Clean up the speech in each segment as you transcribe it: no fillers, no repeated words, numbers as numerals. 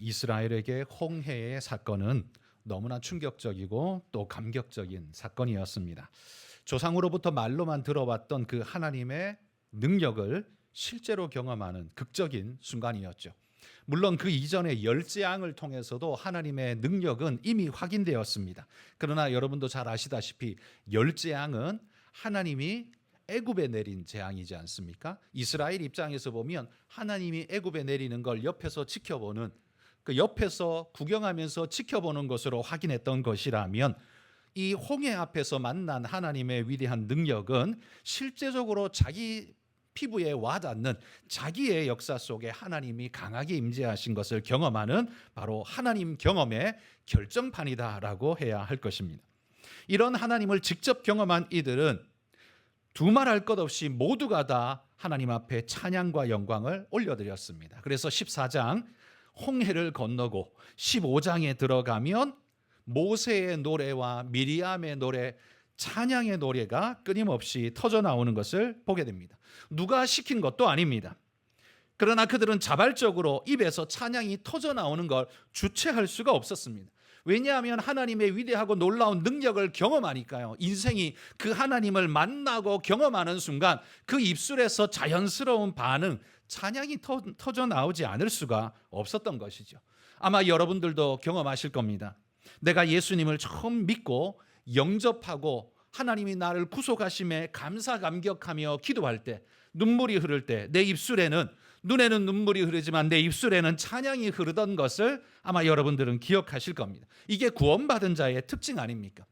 이스라엘에게 홍해의 사건은 너무나 충격적이고 또 감격적인 사건이었습니다. 조상으로부터 말로만 들어왔던 그 하나님의 능력을 실제로 경험하는 극적인 순간이었죠. 물론 그 이전의 열재앙을 통해서도 하나님의 능력은 이미 확인되었습니다. 그러나 여러분도 잘 아시다시피 열재앙은 하나님이 애굽에 내린 재앙이지 않습니까? 이스라엘 입장에서 보면 하나님이 애굽에 내리는 걸 옆에서 지켜보는, 그 옆에서 구경하면서 지켜보는 것으로 확인했던 것이라면, 이 홍해 앞에서 만난 하나님의 위대한 능력은 실제적으로 자기 피부에 와닿는 자기의 역사 속에 하나님이 강하게 임재하신 것을 경험하는 바로 하나님 경험의 결정판이다라고 해야 할 것입니다. 이런 하나님을 직접 경험한 이들은 두말할 것 없이 모두가 다 하나님 앞에 찬양과 영광을 올려드렸습니다. 그래서 14장 홍해를 건너고 15장에 들어가면 모세의 노래와 미리암의 노래, 찬양의 노래가 끊임없이 터져 나오는 것을 보게 됩니다. 누가 시킨 것도 아닙니다. 그러나 그들은 자발적으로 입에서 찬양이 터져 나오는 걸 주체할 수가 없었습니다. 왜냐하면 하나님의 위대하고 놀라운 능력을 경험하니까요. 인생이 그 하나님을 만나고 경험하는 순간 그 입술에서 자연스러운 반응, 찬양이 터져 나오지 않을 수가 없었던 것이죠. 아마 여러분들도 경험하실 겁니다. 내가 예수님을 처음 믿고 영접하고 하나님이 나를 구속하심에 감사 감격하며 기도할 때, 눈물이 흐를 때 내 입술에는, 눈에는 눈물이 흐르지만 내 입술에는 찬양이 흐르던 것을 아마 여러분들은 기억하실 겁니다. 이게 구원받은 자의 특징 아닙니까?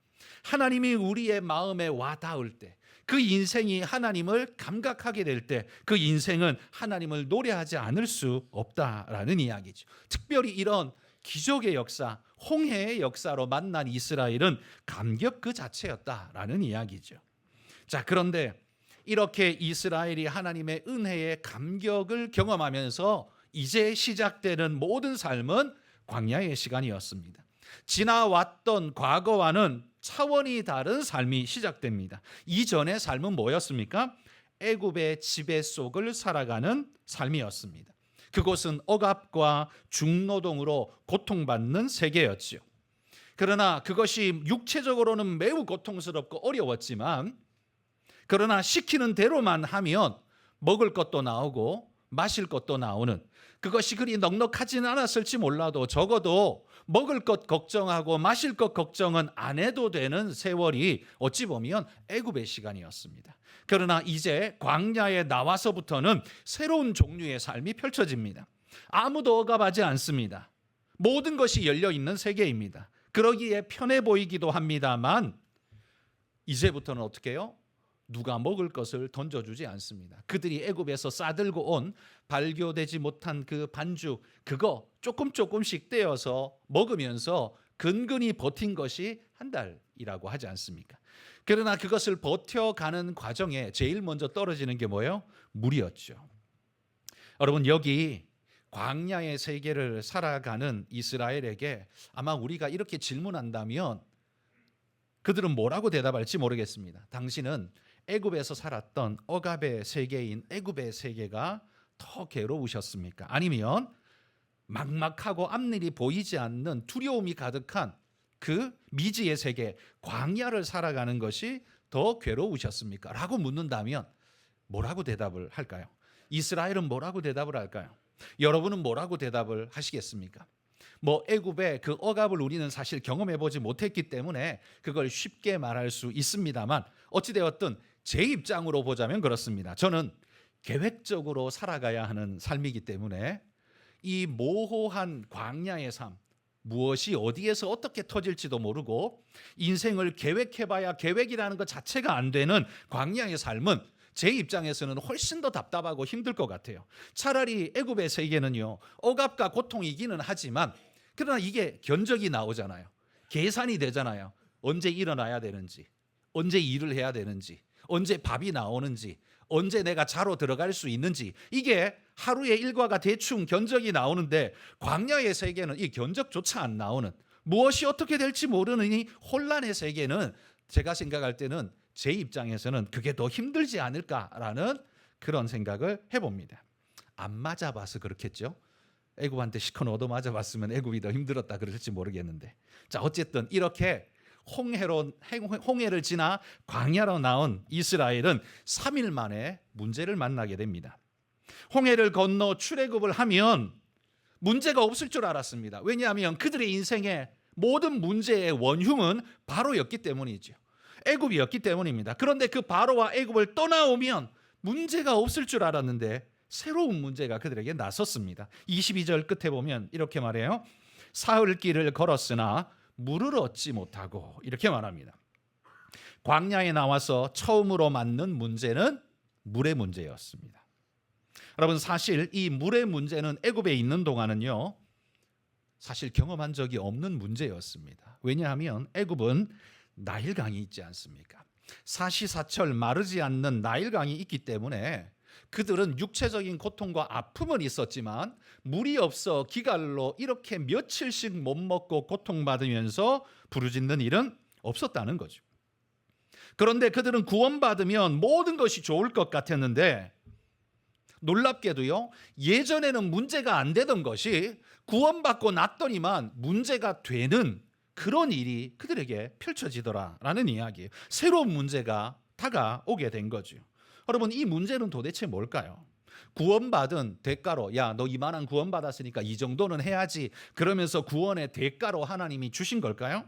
하나님이 우리의 마음에 와닿을 때, 그 인생이 하나님을 감각하게 될 때 그 인생은 하나님을 노래하지 않을 수 없다라는 이야기죠. 특별히 이런 기적의 역사, 홍해의 역사로 만난 이스라엘은 감격 그 자체였다라는 이야기죠. 자, 그런데 이렇게 이스라엘이 하나님의 은혜의 감격을 경험하면서 이제 시작되는 모든 삶은 광야의 시간이었습니다. 지나왔던 과거와는 차원이 다른 삶이 시작됩니다. 이전의 삶은 뭐였습니까? 애굽의 지배 속을 살아가는 삶이었습니다. 그곳은 억압과 중노동으로 고통받는 세계였지요. 그러나 그것이 육체적으로는 매우 고통스럽고 어려웠지만, 그러나 시키는 대로만 하면 먹을 것도 나오고 마실 것도 나오는, 그것이 그리 넉넉하지는 않았을지 몰라도 적어도 먹을 것 걱정하고 마실 것 걱정은 안 해도 되는 세월이 어찌 보면 애굽의 시간이었습니다. 그러나 이제 광야에 나와서부터는 새로운 종류의 삶이 펼쳐집니다. 아무도 억압하지 않습니다. 모든 것이 열려있는 세계입니다. 그러기에 편해 보이기도 합니다만 이제부터는 어떻게 해요? 누가 먹을 것을 던져주지 않습니다. 그들이 애굽에서 싸들고 온 발교되지 못한 그 반죽, 그거 조금씩 떼어서 먹으면서 근근히 버틴 것이 한 달이라고 하지 않습니까? 그러나 그것을 버텨가는 과정에 제일 먼저 떨어지는 게 뭐예요? 물이었죠. 여러분, 여기 광야의 세계를 살아가는 이스라엘에게 아마 우리가 이렇게 질문한다면 그들은 뭐라고 대답할지 모르겠습니다. 당신은 애굽에서 살았던 억압의 세계인 애굽의 세계가 더 괴로우셨습니까? 아니면 막막하고 앞일이 보이지 않는 두려움이 가득한 그 미지의 세계, 광야를 살아가는 것이 더 괴로우셨습니까? 라고 묻는다면 뭐라고 대답을 할까요? 이스라엘은 뭐라고 대답을 할까요? 여러분은 뭐라고 대답을 하시겠습니까? 애굽의 그 억압을 우리는 사실 경험해 보지 못했기 때문에 그걸 쉽게 말할 수 있습니다만, 어찌되었든 제 입장으로 보자면 그렇습니다. 저는 계획적으로 살아가야 하는 삶이기 때문에 이 모호한 광야의 삶, 무엇이 어디에서 어떻게 터질지도 모르고 인생을 계획해봐야 계획이라는 것 자체가 안 되는 광야의 삶은 제 입장에서는 훨씬 더 답답하고 힘들 것 같아요. 차라리 애굽의 세계는요, 억압과 고통이기는 하지만 그러나 이게 견적이 나오잖아요. 계산이 되잖아요. 언제 일어나야 되는지, 언제 일을 해야 되는지, 언제 밥이 나오는지, 언제 내가 자러 들어갈 수 있는지, 이게 하루의 일과가 대충 견적이 나오는데 광야의 세계는 이 견적조차 안 나오는, 무엇이 어떻게 될지 모르는 이 혼란의 세계는 제가 생각할 때는 제 입장에서는 그게 더 힘들지 않을까라는 그런 생각을 해봅니다. 안 맞아봐서 그렇겠죠. 애굽한테 시커 얻어맞아 봤으면 애굽이 더 힘들었다 그랬을지 모르겠는데, 자 어쨌든 이렇게 홍해를 지나 광야로 나온 이스라엘은 3일 만에 문제를 만나게 됩니다. 홍해를 건너 출애굽을 하면 문제가 없을 줄 알았습니다. 왜냐하면 그들의 인생의 모든 문제의 원흉은 바로였기 때문이죠. 애굽이었기 때문입니다. 그런데 그 바로와 애굽을 떠나오면 문제가 없을 줄 알았는데 새로운 문제가 그들에게 나섰습니다. 22절 끝에 보면 이렇게 말해요. 사흘 길을 걸었으나 물을 얻지 못하고, 이렇게 말합니다. 광야에 나와서 처음으로 맞는 문제는 물의 문제였습니다. 여러분, 사실 이 물의 문제는 애굽에 있는 동안은요, 사실 경험한 적이 없는 문제였습니다. 왜냐하면 애굽은 나일강이 있지 않습니까? 사시사철 마르지 않는 나일강이 있기 때문에 그들은 육체적인 고통과 아픔은 있었지만 물이 없어 기갈로 이렇게 며칠씩 못 먹고 고통받으면서 부르짖는 일은 없었다는 거죠. 그런데 그들은 구원받으면 모든 것이 좋을 것 같았는데, 놀랍게도요, 예전에는 문제가 안 되던 것이 구원받고 났더니만 문제가 되는 그런 일이 그들에게 펼쳐지더라라는 이야기예요. 새로운 문제가 다가오게 된 거죠. 여러분, 이 문제는 도대체 뭘까요? 구원받은 대가로, 야, 너 이만한 구원받았으니까 이 정도는 해야지, 그러면서 구원의 대가로 하나님이 주신 걸까요?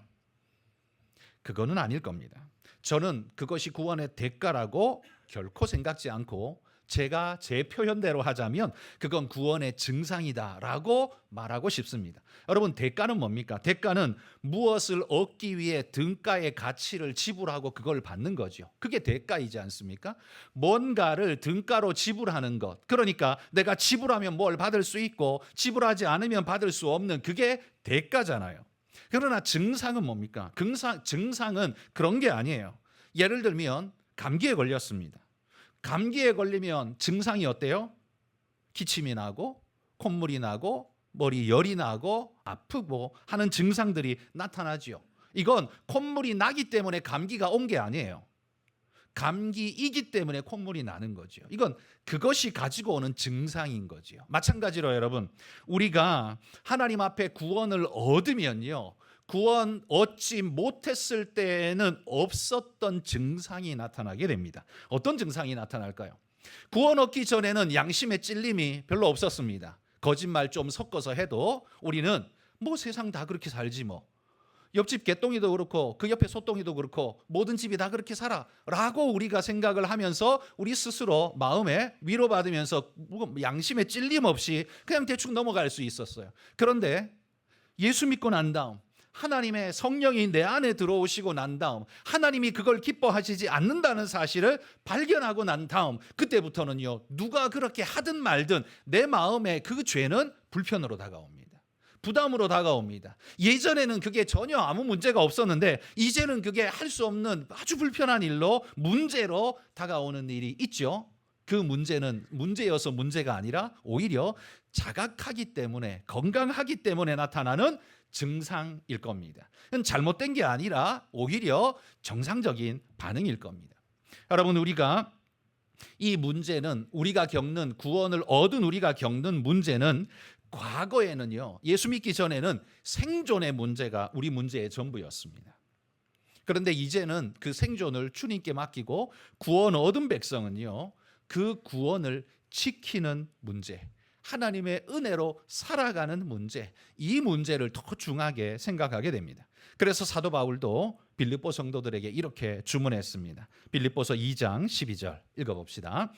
그거는 아닐 겁니다. 저는 그것이 구원의 대가라고 결코 생각지 않고, 제가 제 표현대로 하자면 그건 구원의 증상이다라고 말하고 싶습니다. 여러분, 대가는 뭡니까? 대가는 무엇을 얻기 위해 등가의 가치를 지불하고 그걸 받는 거죠. 그게 대가이지 않습니까? 뭔가를 등가로 지불하는 것, 그러니까 내가 지불하면 뭘 받을 수 있고 지불하지 않으면 받을 수 없는, 그게 대가잖아요. 그러나 증상은 뭡니까? 증상은 그런 게 아니에요. 예를 들면 감기에 걸렸습니다. 감기에 걸리면 증상이 어때요? 기침이 나고 콧물이 나고 머리 열이 나고 아프고 하는 증상들이 나타나지요. 이건 콧물이 나기 때문에 감기가 온 게 아니에요. 감기이기 때문에 콧물이 나는 거죠. 이건 그것이 가지고 오는 증상인 거죠. 마찬가지로 여러분, 우리가 하나님 앞에 구원을 얻으면요, 구원 얻지 못했을 때에는 없었던 증상이 나타나게 됩니다. 어떤 증상이 나타날까요? 구원 얻기 전에는 양심의 찔림이 별로 없었습니다. 거짓말 좀 섞어서 해도 우리는 뭐 세상 다 그렇게 살지 뭐. 옆집 개똥이도 그렇고 그 옆에 소똥이도 그렇고 모든 집이 다 그렇게 살아 라고 우리가 생각을 하면서 우리 스스로 마음에 위로받으면서 양심의 찔림 없이 그냥 대충 넘어갈 수 있었어요. 그런데 예수 믿고 난 다음, 하나님의 성령이 내 안에 들어오시고 난 다음, 하나님이 그걸 기뻐하시지 않는다는 사실을 발견하고 난 다음, 그때부터는요, 누가 그렇게 하든 말든 내 마음에 그 죄는 불편으로 다가옵니다. 부담으로 다가옵니다. 예전에는 그게 전혀 아무 문제가 없었는데 이제는 그게 할 수 없는 아주 불편한 일로, 문제로 다가오는 일이 있죠. 그 문제는 문제여서 문제가 아니라 오히려 자각하기 때문에, 건강하기 때문에 나타나는 증상일 겁니다. 잘못된 게 아니라 오히려 정상적인 반응일 겁니다. 여러분, 우리가 이 문제는, 우리가 겪는, 구원을 얻은 우리가 겪는 문제는 과거에는요, 예수 믿기 전에는 생존의 문제가 우리 문제의 전부였습니다. 그런데 이제는 그 생존을 주님께 맡기고 구원 얻은 백성은요, 그 구원을 지키는 문제, 하나님의 은혜로 살아가는 문제, 이 문제를 더 중하게 생각하게 됩니다. 그래서 사도 바울도 빌립보 성도들에게 이렇게 주문했습니다. 빌립보서 2장 12절 읽어봅시다.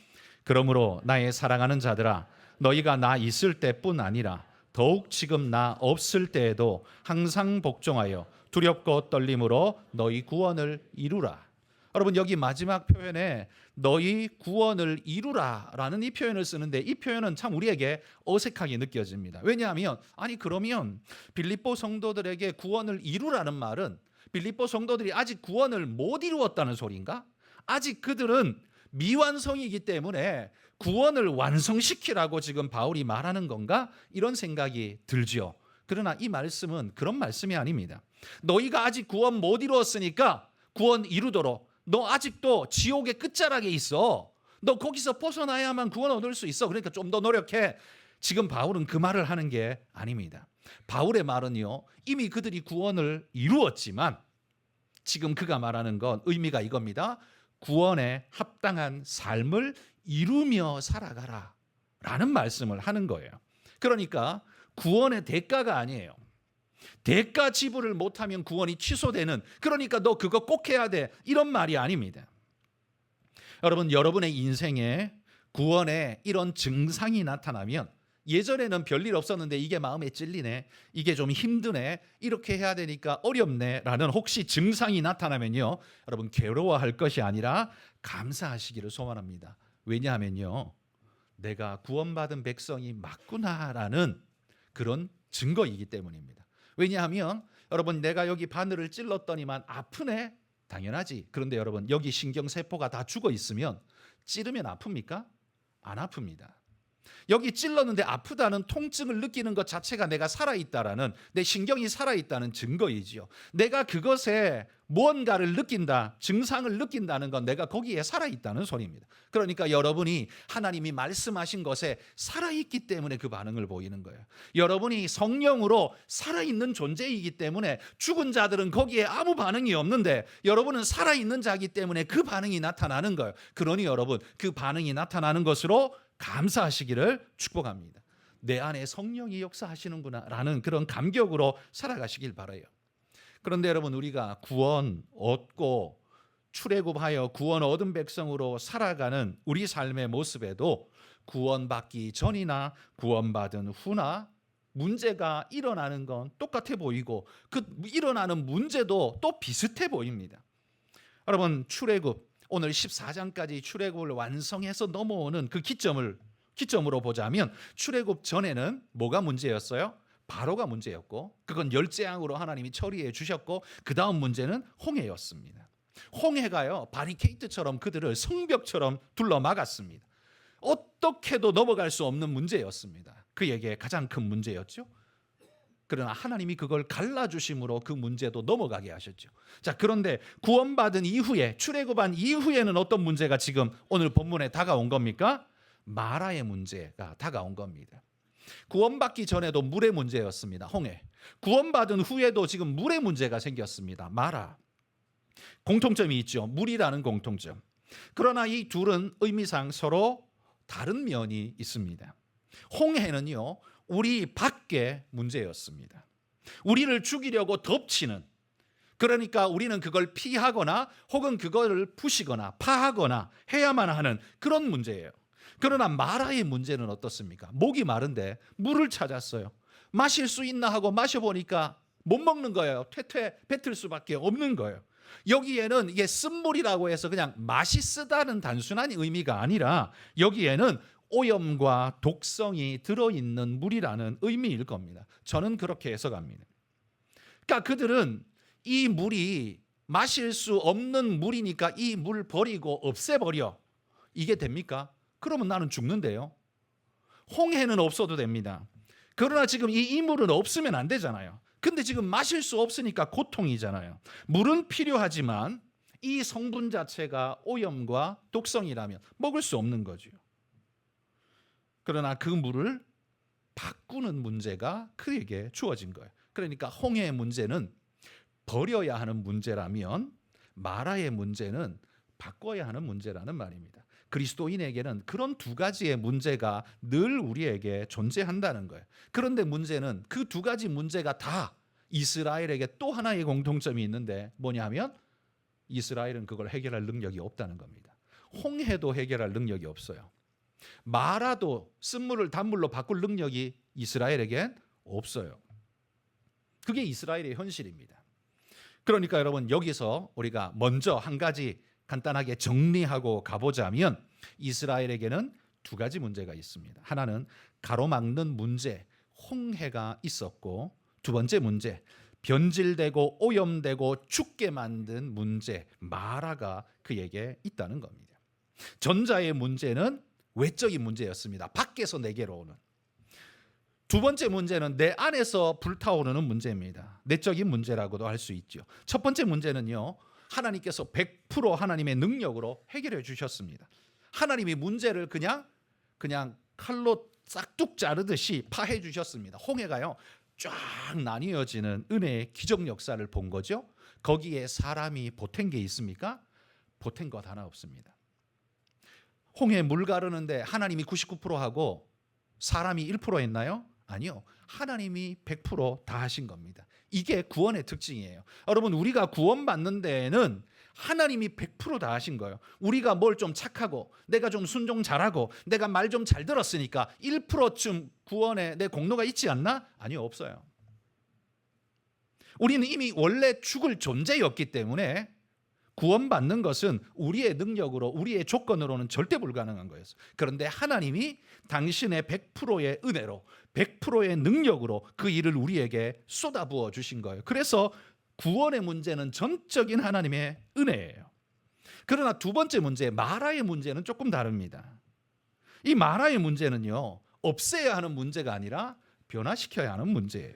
그러므로 나의 사랑하는 자들아, 너희가 나 있을 때뿐 아니라 더욱 지금 나 없을 때에도 항상 복종하여 두렵고 떨림으로 너희 구원을 이루라. 여러분, 여기 마지막 표현에 너희 구원을 이루라라는 이 표현을 쓰는데, 이 표현은 참 우리에게 어색하게 느껴집니다. 왜냐하면 그러면 빌립보 성도들에게 구원을 이루라는 말은 빌립보 성도들이 아직 구원을 못 이루었다는 소리인가? 아직 그들은 미완성이기 때문에 구원을 완성시키라고 지금 바울이 말하는 건가? 이런 생각이 들죠. 그러나 이 말씀은 그런 말씀이 아닙니다. 너희가 아직 구원 못 이루었으니까 구원 이루도록, 너 아직도 지옥의 끝자락에 있어, 너 거기서 벗어나야만 구원 얻을 수 있어, 그러니까 좀 더 노력해, 지금 바울은 그 말을 하는 게 아닙니다. 바울의 말은요, 이미 그들이 구원을 이루었지만 지금 그가 말하는 건 의미가 이겁니다. 구원에 합당한 삶을 이루며 살아가라 라는 말씀을 하는 거예요. 그러니까 구원의 대가가 아니에요. 대가 지불을 못하면 구원이 취소되는, 그러니까 너 그거 꼭 해야 돼, 이런 말이 아닙니다. 여러분, 여러분의 인생에 구원에 이런 증상이 나타나면, 예전에는 별일 없었는데 이게 마음에 찔리네, 이게 좀 힘드네, 이렇게 해야 되니까 어렵네 라는 혹시 증상이 나타나면요, 여러분 괴로워할 것이 아니라 감사하시기를 소원합니다. 왜냐하면요, 내가 구원받은 백성이 맞구나라는 그런 증거이기 때문입니다. 왜냐하면 여러분, 내가 여기 바늘을 찔렀더니만 아프네, 당연하지. 그런데 여러분, 여기 신경세포가 다 죽어 있으면 찌르면 아픕니까? 안 아픕니다. 여기 찔렀는데 아프다는 통증을 느끼는 것 자체가 내가 살아있다라는, 내 신경이 살아있다는 증거이지요. 내가 그것에 무언가를 느낀다, 증상을 느낀다는 건 내가 거기에 살아있다는 소리입니다. 그러니까 여러분이 하나님이 말씀하신 것에 살아있기 때문에 그 반응을 보이는 거예요. 여러분이 성령으로 살아있는 존재이기 때문에 죽은 자들은 거기에 아무 반응이 없는데 여러분은 살아있는 자이기 때문에 그 반응이 나타나는 거예요. 그러니 여러분, 그 반응이 나타나는 것으로 감사하시기를 축복합니다. 내 안에 성령이 역사하시는구나 라는 그런 감격으로 살아가시길 바라요. 그런데 여러분, 우리가 구원 얻고 출애굽하여 구원 얻은 백성으로 살아가는 우리 삶의 모습에도 구원받기 전이나 구원받은 후나 문제가 일어나는 건 똑같아 보이고, 그 일어나는 문제도 또 비슷해 보입니다. 여러분, 출애굽, 오늘 14장까지 출애굽을 완성해서 넘어오는 그 기점으로 보자면, 출애굽 전에는 뭐가 문제였어요? 바로가 문제였고, 그건 열재앙으로 하나님이 처리해 주셨고, 그 다음 문제는 홍해였습니다. 홍해가요, 바리케이트처럼 그들을 성벽처럼 둘러막았습니다. 어떻게도 넘어갈 수 없는 문제였습니다. 그에게 가장 큰 문제였죠. 그러나 하나님이 그걸 갈라주심으로 그 문제도 넘어가게 하셨죠. 자, 그런데 구원받은 이후에, 출애굽한 이후에는 어떤 문제가 지금 오늘 본문에 다가온 겁니까? 마라의 문제가 다가온 겁니다. 구원받기 전에도 물의 문제였습니다. 홍해. 구원받은 후에도 지금 물의 문제가 생겼습니다. 마라. 공통점이 있죠. 물이라는 공통점. 그러나 이 둘은 의미상 서로 다른 면이 있습니다. 홍해는요, 우리 밖의 문제였습니다. 우리를 죽이려고 덮치는, 그러니까 우리는 그걸 피하거나 혹은 그걸 부시거나 파하거나 해야만 하는 그런 문제예요. 그러나 마라의 문제는 어떻습니까? 목이 마른데 물을 찾았어요. 마실 수 있나 하고 마셔보니까 못 먹는 거예요. 퇴퇴 뱉을 수밖에 없는 거예요. 여기에는 이게 쓴물이라고 해서 그냥 맛이 쓰다는 단순한 의미가 아니라 여기에는 오염과 독성이 들어있는 물이라는 의미일 겁니다. 저는 그렇게 해석합니다. 그러니까 그들은 이 물이 마실 수 없는 물이니까 이 물 버리고 없애버려. 이게 됩니까? 그러면 나는 죽는데요. 홍해는 없어도 됩니다. 그러나 지금 이 물은 없으면 안 되잖아요. 근데 지금 마실 수 없으니까 고통이잖아요. 물은 필요하지만 이 성분 자체가 오염과 독성이라면 먹을 수 없는 거죠. 그러나 그 물을 바꾸는 문제가 그에게 주어진 거예요. 그러니까 홍해의 문제는 버려야 하는 문제라면 마라의 문제는 바꿔야 하는 문제라는 말입니다. 그리스도인에게는 그런 두 가지의 문제가 늘 우리에게 존재한다는 거예요. 그런데 문제는 그 두 가지 문제가 다 이스라엘에게 또 하나의 공통점이 있는데 뭐냐면 이스라엘은 그걸 해결할 능력이 없다는 겁니다. 홍해도 해결할 능력이 없어요. 마라도 쓴물을 단물로 바꿀 능력이 이스라엘에겐 없어요. 그게 이스라엘의 현실입니다. 그러니까 여러분, 여기서 우리가 먼저 한 가지 간단하게 정리하고 가보자면 이스라엘에게는 두 가지 문제가 있습니다. 하나는 가로막는 문제, 홍해가 있었고, 두 번째 문제, 변질되고 오염되고 죽게 만든 문제, 마라가 그에게 있다는 겁니다. 전자의 문제는 외적인 문제였습니다. 밖에서 내게로 오는. 두 번째 문제는 내 안에서 불타오르는 문제입니다. 내적인 문제라고도 할 수 있죠. 첫 번째 문제는요, 하나님께서 100% 하나님의 능력으로 해결해 주셨습니다. 하나님이 문제를 그냥 칼로 싹둑 자르듯이 파해 주셨습니다. 홍해가요 쫙 나뉘어지는 은혜의 기적 역사를 본 거죠. 거기에 사람이 보탠 게 있습니까? 보탠 것 하나 없습니다. 홍해 물 가르는데 하나님이 99%하고 사람이 1% 했나요? 아니요. 하나님이 100% 다 하신 겁니다. 이게 구원의 특징이에요. 여러분, 우리가 구원받는 데에는 하나님이 100% 다 하신 거예요. 우리가 뭘 좀 착하고 내가 좀 순종 잘하고 내가 말 좀 잘 들었으니까 1%쯤 구원에 내 공로가 있지 않나? 아니요, 없어요. 우리는 이미 원래 죽을 존재였기 때문에 구원받는 것은 우리의 능력으로, 우리의 조건으로는 절대 불가능한 거였어요. 그런데 하나님이 당신의 100%의 은혜로, 100%의 능력으로 그 일을 우리에게 쏟아부어 주신 거예요. 그래서 구원의 문제는 전적인 하나님의 은혜예요. 그러나 두 번째 문제, 마라의 문제는 조금 다릅니다. 이 마라의 문제는요, 없애야 하는 문제가 아니라 변화시켜야 하는 문제예요.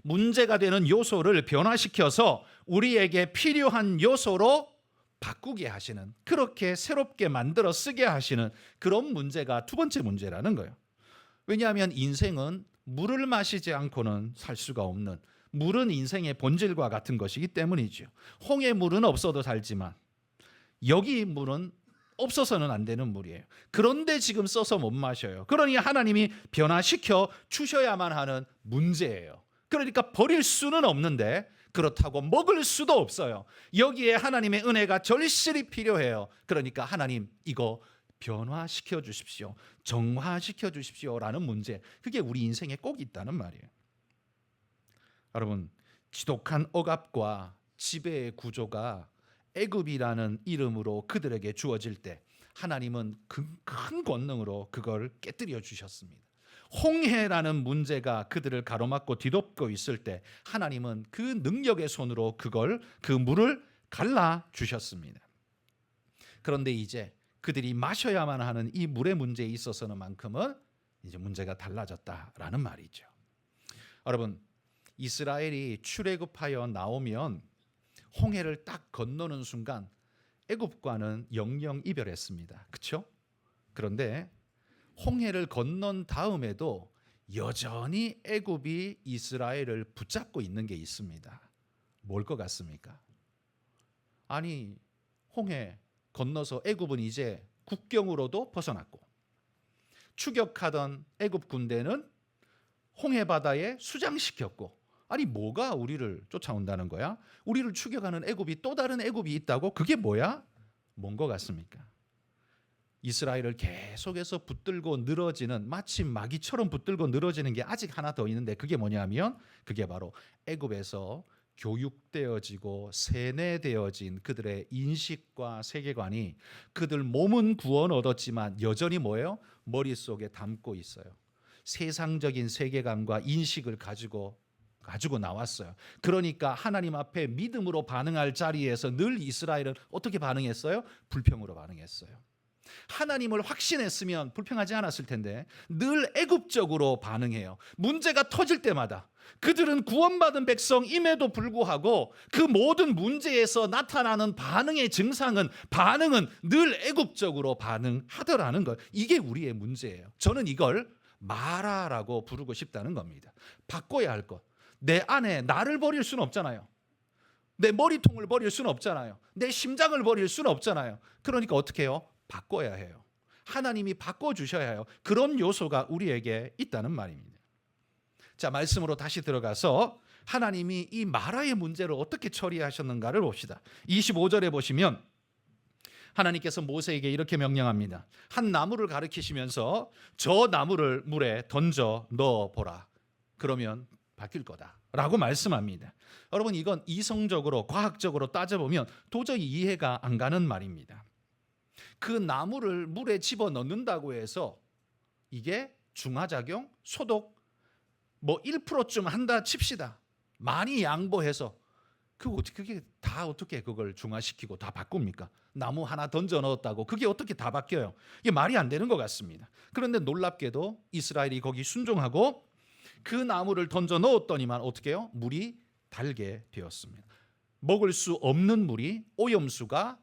문제가 되는 요소를 변화시켜서 우리에게 필요한 요소로 바꾸게 하시는, 그렇게 새롭게 만들어 쓰게 하시는 그런 문제가 두 번째 문제라는 거예요. 왜냐하면 인생은 물을 마시지 않고는 살 수가 없는, 물은 인생의 본질과 같은 것이기 때문이죠. 홍해 물은 없어도 살지만 여기 물은 없어서는 안 되는 물이에요. 그런데 지금 써서 못 마셔요. 그러니 하나님이 변화시켜 주셔야만 하는 문제예요. 그러니까 버릴 수는 없는데 그렇다고 먹을 수도 없어요. 여기에 하나님의 은혜가 절실히 필요해요. 그러니까 하나님, 이거 변화시켜 주십시오, 정화시켜 주십시오라는 문제, 그게 우리 인생에 꼭 있다는 말이에요. 여러분, 지독한 억압과 지배의 구조가 애굽이라는 이름으로 그들에게 주어질 때 하나님은 큰 권능으로 그걸 깨뜨려 주셨습니다. 홍해라는 문제가 그들을 가로막고 뒤덮고 있을 때 하나님은 그 능력의 손으로 그 물을 갈라 주셨습니다. 그런데 이제 그들이 마셔야만 하는 이 물의 문제에 있어서는만큼은 이제 문제가 달라졌다라는 말이죠. 여러분, 이스라엘이 출애굽하여 나오면 홍해를 딱 건너는 순간 애굽과는 영영 이별했습니다. 그렇죠? 그런데 홍해를 건넌 다음에도 여전히 애굽이 이스라엘을 붙잡고 있는 게 있습니다. 뭘 것 같습니까? 아니, 홍해 건너서 애굽은 이제 국경으로도 벗어났고 추격하던 애굽 군대는 홍해 바다에 수장시켰고, 아니 뭐가 우리를 쫓아온다는 거야? 우리를 추격하는 애굽이, 또 다른 애굽이 있다고? 그게 뭐야? 뭔 것 같습니까? 이스라엘을 계속해서 붙들고 늘어지는, 마치 마귀처럼 붙들고 늘어지는 게 아직 하나 더 있는데 그게 뭐냐면 그게 바로 애굽에서 교육되어지고 세뇌되어진 그들의 인식과 세계관이, 그들 몸은 구원 얻었지만 여전히 뭐예요? 머릿속에 담고 있어요. 세상적인 세계관과 인식을 가지고 나왔어요. 그러니까 하나님 앞에 믿음으로 반응할 자리에서 늘 이스라엘은 어떻게 반응했어요? 불평으로 반응했어요. 하나님을 확신했으면 불평하지 않았을 텐데 늘 애굽적으로 반응해요. 문제가 터질 때마다 그들은 구원받은 백성임에도 불구하고 그 모든 문제에서 나타나는 반응의 증상은, 반응은 늘 애굽적으로 반응하더라는 것. 이게 우리의 문제예요. 저는 이걸 마라라고 부르고 싶다는 겁니다. 바꿔야 할 것. 내 안에 나를 버릴 수는 없잖아요. 내 머리통을 버릴 수는 없잖아요. 내 심장을 버릴 수는 없잖아요. 그러니까 어떻게 해요? 바꿔야 해요. 하나님이 바꿔주셔야 해요. 그런 요소가 우리에게 있다는 말입니다. 자, 말씀으로 다시 들어가서 하나님이 이 마라의 문제를 어떻게 처리하셨는가를 봅시다. 25절에 보시면 하나님께서 모세에게 이렇게 명령합니다. 한 나무를 가리키시면서 저 나무를 물에 던져 넣어보라. 그러면 바뀔 거다라고 말씀합니다. 여러분, 이건 이성적으로, 과학적으로 따져보면 도저히 이해가 안 가는 말입니다. 그 나무를 물에 집어넣는다고 해서 이게 중화작용, 소독 1%쯤 한다 칩시다. 많이 양보해서 그게 다 어떻게 그걸 중화시키고 다 바꿉니까? 나무 하나 던져 넣었다고 그게 어떻게 다 바뀌어요? 이게 말이 안 되는 것 같습니다. 그런데 놀랍게도 이스라엘이 거기 순종하고 그 나무를 던져 넣었더니만 어떻게 해요? 물이 달게 되었습니다. 먹을 수 없는 물이, 오염수가,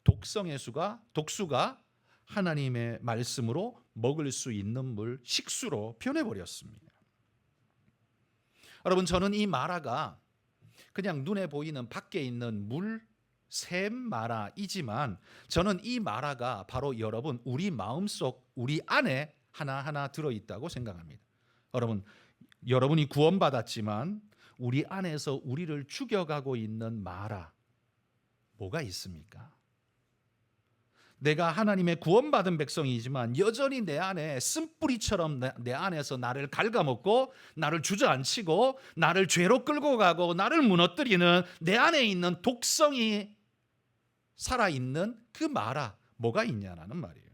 독성의 수가, 독수가 하나님의 말씀으로 먹을 수 있는 물, 식수로 변해버렸습니다. 여러분, 저는 이 마라가 그냥 눈에 보이는 밖에 있는 물, 샘 마라이지만 저는 이 마라가 바로 여러분 우리 마음속 우리 안에 하나하나 들어있다고 생각합니다. 여러분이 구원받았지만 우리 안에서 우리를 죽여가고 있는 마라 뭐가 있습니까? 내가 하나님의 구원받은 백성이지만 여전히 내 안에 쓴뿌리처럼 내 안에서 나를 갉아먹고 나를 주저앉히고 나를 죄로 끌고 가고 나를 무너뜨리는 내 안에 있는 독성이 살아있는 그 마라 뭐가 있냐는 말이에요.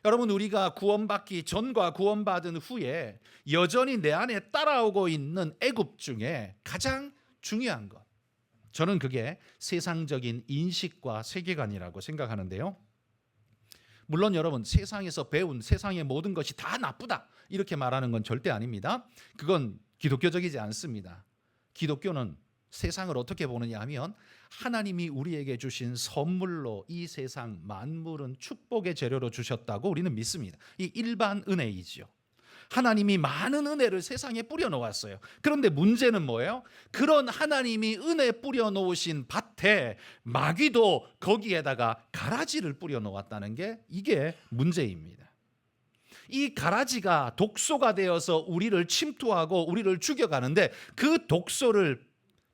여러분, 우리가 구원받기 전과 구원받은 후에 여전히 내 안에 따라오고 있는 애굽 중에 가장 중요한 것, 저는 그게 세상적인 인식과 세계관이라고 생각하는데요. 물론 여러분, 세상에서 배운 세상의 모든 것이 다 나쁘다 이렇게 말하는 건 절대 아닙니다. 그건 기독교적이지 않습니다. 기독교는 세상을 어떻게 보느냐 하면 하나님이 우리에게 주신 선물로 이 세상 만물은 축복의 재료로 주셨다고 우리는 믿습니다. 이 일반 은혜이지요. 하나님이 많은 은혜를 세상에 뿌려놓았어요. 그런데 문제는 뭐예요? 그런 하나님이 은혜 뿌려놓으신 밭에 마귀도 거기에다가 가라지를 뿌려놓았다는 게 이게 문제입니다. 이 가라지가 독소가 되어서 우리를 침투하고 우리를 죽여가는데 그 독소를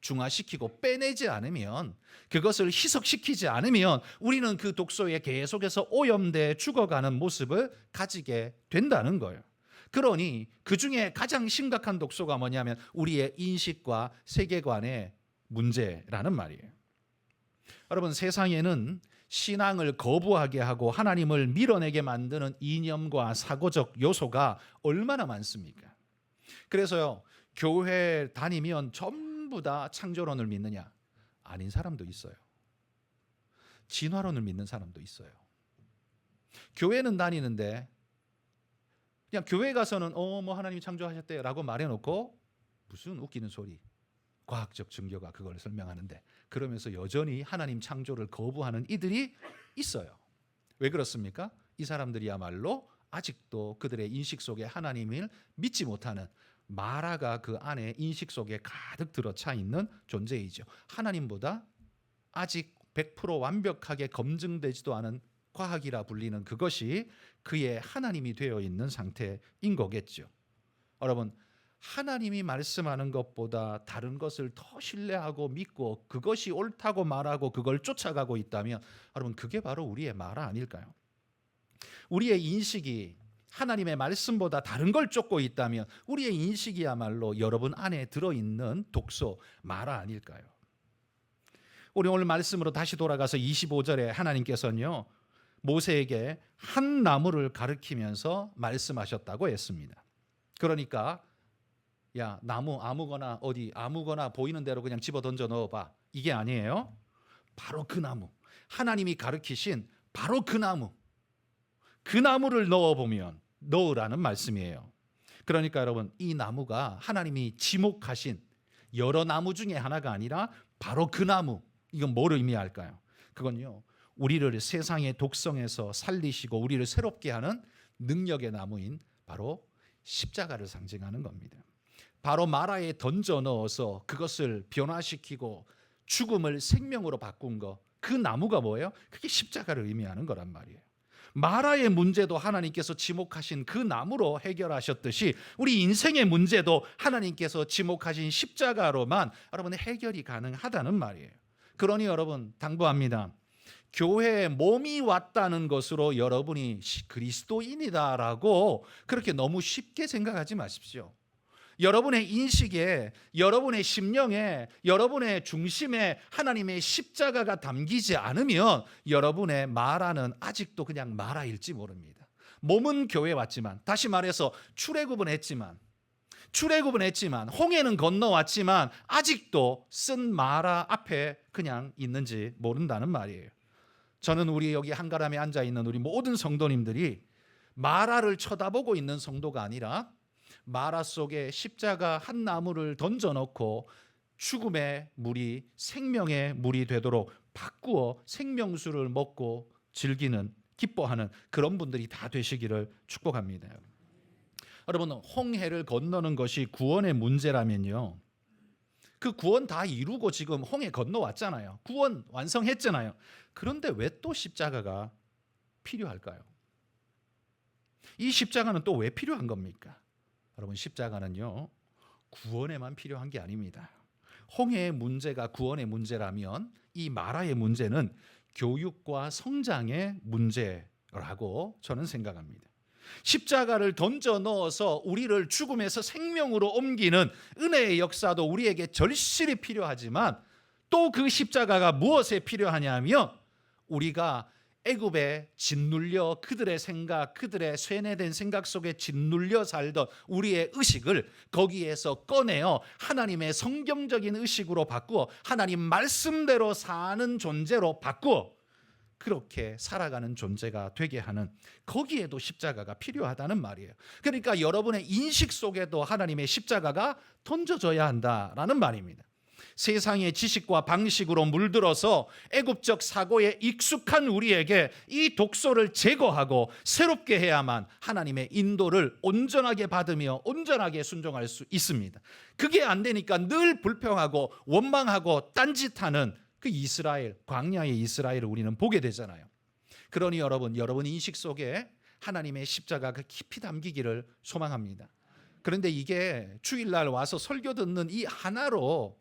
중화시키고 빼내지 않으면, 그것을 희석시키지 않으면 우리는 그 독소에 계속해서 오염돼 죽어가는 모습을 가지게 된다는 거예요. 그러니 그 중에 가장 심각한 독소가 뭐냐면 우리의 인식과 세계관의 문제라는 말이에요. 여러분, 세상에는 신앙을 거부하게 하고 하나님을 밀어내게 만드는 이념과 사고적 요소가 얼마나 많습니까? 그래서요, 교회 다니면 전부 다 창조론을 믿느냐? 아닌 사람도 있어요. 진화론을 믿는 사람도 있어요. 교회는 다니는데 그냥 교회 가서는 뭐 하나님이 창조하셨대라고 말해놓고 무슨 웃기는 소리, 과학적 증거가 그걸 설명하는데 그러면서 여전히 하나님 창조를 거부하는 이들이 있어요. 왜 그렇습니까? 이 사람들이야말로 아직도 그들의 인식 속에 하나님을 믿지 못하는 마라가 그 안에 인식 속에 가득 들어차 있는 존재이죠. 하나님보다 아직 100% 완벽하게 검증되지도 않은 과학이라 불리는 그것이 그의 하나님이 되어 있는 상태인 거겠죠. 여러분, 하나님이 말씀하는 것보다 다른 것을 더 신뢰하고 믿고 그것이 옳다고 말하고 그걸 쫓아가고 있다면 여러분, 그게 바로 우리의 마라 아닐까요? 우리의 인식이 하나님의 말씀보다 다른 걸 쫓고 있다면 우리의 인식이야말로 여러분 안에 들어있는 독소, 마라 아닐까요? 우리 오늘 말씀으로 다시 돌아가서 25절에 하나님께서는요, 모세에게 한 나무를 가리키면서 말씀하셨다고 했습니다. 그러니까 야, 나무 아무거나 어디 아무거나 보이는 대로 그냥 집어 던져 넣어봐, 이게 아니에요. 바로 그 나무, 하나님이 가리키신 바로 그 나무, 그 나무를 넣으라는 말씀이에요. 그러니까 여러분, 이 나무가 하나님이 지목하신 여러 나무 중에 하나가 아니라 바로 그 나무. 이건 뭘 의미할까요? 그건요, 우리를 세상의 독성에서 살리시고 우리를 새롭게 하는 능력의 나무인 바로 십자가를 상징하는 겁니다. 바로 마라에 던져 넣어서 그것을 변화시키고 죽음을 생명으로 바꾼 거, 그 나무가 뭐예요? 그게 십자가를 의미하는 거란 말이에요. 마라의 문제도 하나님께서 지목하신 그 나무로 해결하셨듯이 우리 인생의 문제도 하나님께서 지목하신 십자가로만 여러분 해결이 가능하다는 말이에요. 그러니 여러분, 당부합니다. 교회에 몸이 왔다는 것으로 여러분이 그리스도인이다라고 그렇게 너무 쉽게 생각하지 마십시오. 여러분의 인식에, 여러분의 심령에, 여러분의 중심에 하나님의 십자가가 담기지 않으면 여러분의 마라는 아직도 그냥 마라일지 모릅니다. 몸은 교회에 왔지만, 다시 말해서 출애굽은 했지만 홍해는 건너왔지만 아직도 쓴 마라 앞에 그냥 있는지 모른다는 말이에요. 저는 우리 여기 한가람에 앉아있는 우리 모든 성도님들이 마라를 쳐다보고 있는 성도가 아니라 마라 속에 십자가 한 나무를 던져놓고 죽음의 물이 생명의 물이 되도록 바꾸어 생명수를 먹고 즐기는 기뻐하는 그런 분들이 다 되시기를 축복합니다. 여러분, 홍해를 건너는 것이 구원의 문제라면요, 그 구원 다 이루고 지금 홍해 건너왔잖아요. 구원 완성했잖아요. 그런데 왜 또 십자가가 필요할까요? 이 십자가는 또 왜 필요한 겁니까? 여러분, 십자가는요, 구원에만 필요한 게 아닙니다. 홍해의 문제가 구원의 문제라면 이 마라의 문제는 교육과 성장의 문제라고 저는 생각합니다. 십자가를 던져 넣어서 우리를 죽음에서 생명으로 옮기는 은혜의 역사도 우리에게 절실히 필요하지만, 또 그 십자가가 무엇에 필요하냐면, 우리가 애굽에 짓눌려 그들의 생각, 그들의 쇠뇌된 생각 속에 짓눌려 살던 우리의 의식을 거기에서 꺼내어 하나님의 성경적인 의식으로 바꾸어 하나님 말씀대로 사는 존재로 바꾸어 그렇게 살아가는 존재가 되게 하는, 거기에도 십자가가 필요하다는 말이에요. 그러니까 여러분의 인식 속에도 하나님의 십자가가 던져져야 한다라는 말입니다. 세상의 지식과 방식으로 물들어서 애굽적 사고에 익숙한 우리에게 이 독소를 제거하고 새롭게 해야만 하나님의 인도를 온전하게 받으며 온전하게 순종할 수 있습니다. 그게 안 되니까 늘 불평하고 원망하고 딴짓하는 그 이스라엘, 광야의 이스라엘을 우리는 보게 되잖아요. 그러니 여러분 인식 속에 하나님의 십자가가 깊이 담기기를 소망합니다. 그런데 이게 주일날 와서 설교 듣는 이 하나로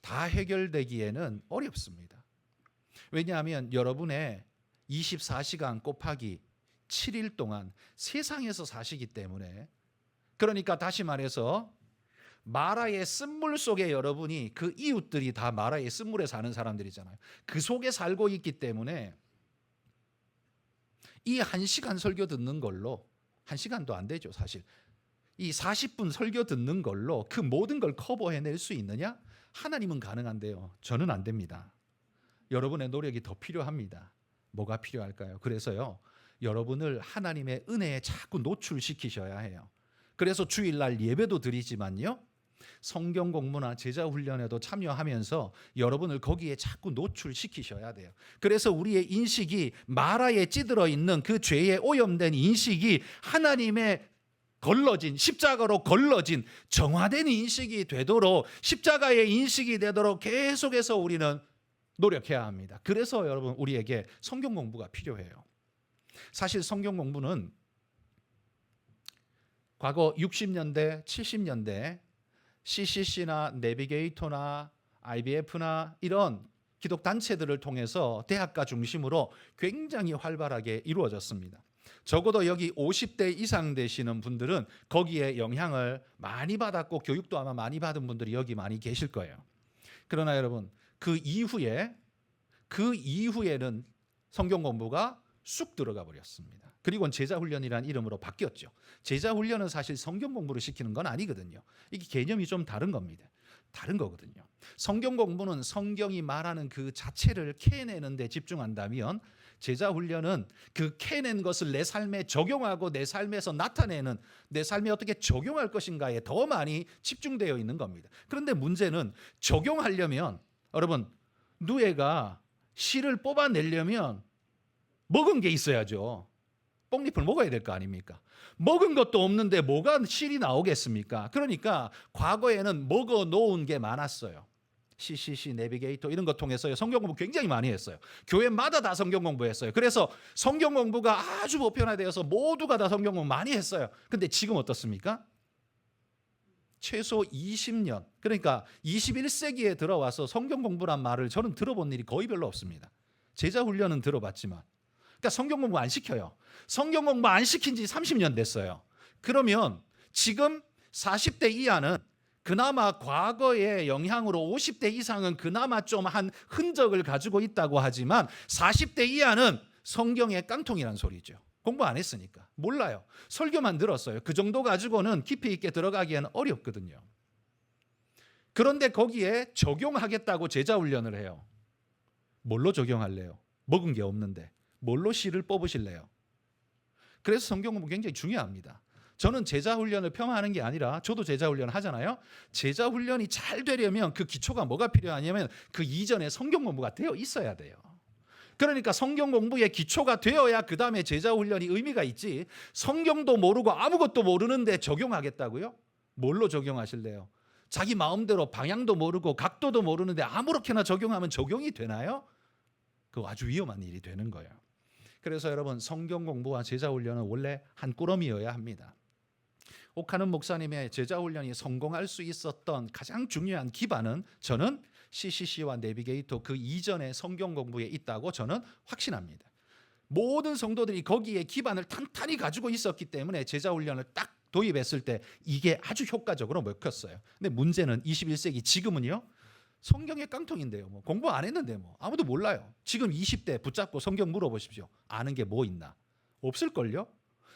다 해결되기에는 어렵습니다. 왜냐하면 여러분의 24시간 곱하기 7일 동안 세상에서 사시기 때문에, 그러니까 다시 말해서 마라의 쓴물 속에 여러분이, 그 이웃들이 다 마라의 쓴물에 사는 사람들이잖아요. 그 속에 살고 있기 때문에 이 1시간 설교 듣는 걸로, 1시간도 안 되죠 사실, 이 40분 설교 듣는 걸로 그 모든 걸 커버해낼 수 있느냐? 하나님은 가능한데요, 저는 안 됩니다. 여러분의 노력이 더 필요합니다. 뭐가 필요할까요? 그래서요, 여러분을 하나님의 은혜에 자꾸 노출시키셔야 해요. 그래서 주일날 예배도 드리지만요, 성경 공부나 제자 훈련에도 참여하면서 여러분을 거기에 자꾸 노출시키셔야 돼요. 그래서 우리의 인식이 마라에 찌들어 있는 그 죄에 오염된 인식이 하나님의 걸러진, 십자가로 걸러진 정화된 인식이 되도록, 십자가의 인식이 되도록 계속해서 우리는 노력해야 합니다. 그래서 여러분, 우리에게 성경 공부가 필요해요. 사실 성경 공부는 과거 60년대, 70년대 CCC나 내비게이터나 IBF나 이런 기독단체들을 통해서 대학가 중심으로 굉장히 활발하게 이루어졌습니다. 적어도 여기 50대 이상 되시는 분들은 거기에 영향을 많이 받았고 교육도 아마 많이 받은 분들이 여기 많이 계실 거예요. 그러나 여러분, 그 이후에는 성경 공부가 쑥 들어가 버렸습니다. 그리고 제자훈련이라는 이름으로 바뀌었죠. 제자훈련은 사실 성경 공부를 시키는 건 아니거든요. 이게 개념이 좀 다른 겁니다. 다른 거거든요. 성경 공부는 성경이 말하는 그 자체를 캐내는 데 집중한다면, 제자훈련은 그 캐낸 것을 내 삶에 적용하고 내 삶에서 나타내는, 내 삶에 어떻게 적용할 것인가에 더 많이 집중되어 있는 겁니다. 그런데 문제는, 적용하려면 여러분, 누에가 씨를 뽑아내려면 먹은 게 있어야죠. 뽕잎을 먹어야 될 거 아닙니까? 먹은 것도 없는데 뭐가 실이 나오겠습니까? 그러니까 과거에는 먹어 놓은 게 많았어요. CCC, 내비게이터 이런 거 통해서 성경 공부 굉장히 많이 했어요. 교회마다 다 성경 공부했어요. 그래서 성경 공부가 아주 보편화되어서 모두가 다 성경 공부 많이 했어요. 근데 지금 어떻습니까? 최소 20년, 그러니까 21세기에 들어와서 성경 공부란 말을 저는 들어본 일이 거의 별로 없습니다. 제자훈련은 들어봤지만, 그러니까 성경 공부 안 시켜요. 성경 공부 안 시킨 지 30년 됐어요. 그러면 지금 40대 이하는 그나마 과거의 영향으로 50대 이상은 그나마 좀 한 흔적을 가지고 있다고 하지만 40대 이하는 성경의 깡통이란 소리죠. 공부 안 했으니까 몰라요. 설교만 들었어요. 그 정도 가지고는 깊이 있게 들어가기에는 어렵거든요. 그런데 거기에 적용하겠다고 제자훈련을 해요. 뭘로 적용할래요? 먹은 게 없는데 뭘로 씨를 뽑으실래요? 그래서 성경 공부 굉장히 중요합니다. 저는 제자훈련을 폄하하는 게 아니라, 저도 제자훈련을 하잖아요. 제자훈련이 잘 되려면 그 기초가 뭐가 필요하냐면 그 이전에 성경 공부가 되어 있어야 돼요. 그러니까 성경 공부의 기초가 되어야 그 다음에 제자 훈련이 의미가 있지. 성경도 모르고 아무것도 모르는데 적용하겠다고요? 뭘로 적용하실래요? 자기 마음대로 방향도 모르고 각도도 모르는데 아무렇게나 적용하면 적용이 되나요? 그거 아주 위험한 일이 되는 거예요. 그래서 여러분, 성경 공부와 제자 훈련은 원래 한 꾸러미여야 합니다. 옥하는 목사님의 제자 훈련이 성공할 수 있었던 가장 중요한 기반은 저는 CCC와 내비게이터 그 이전의 성경 공부에 있다고 저는 확신합니다. 모든 성도들이 거기에 기반을 탄탄히 가지고 있었기 때문에 제자 훈련을 딱 도입했을 때 이게 아주 효과적으로 먹혔어요. 근데 문제는 21세기 지금은요, 성경의 깡통인데요. 뭐 공부 안 했는데 뭐 아무도 몰라요. 지금 20대 붙잡고 성경 물어보십시오. 아는 게 뭐 있나? 없을걸요?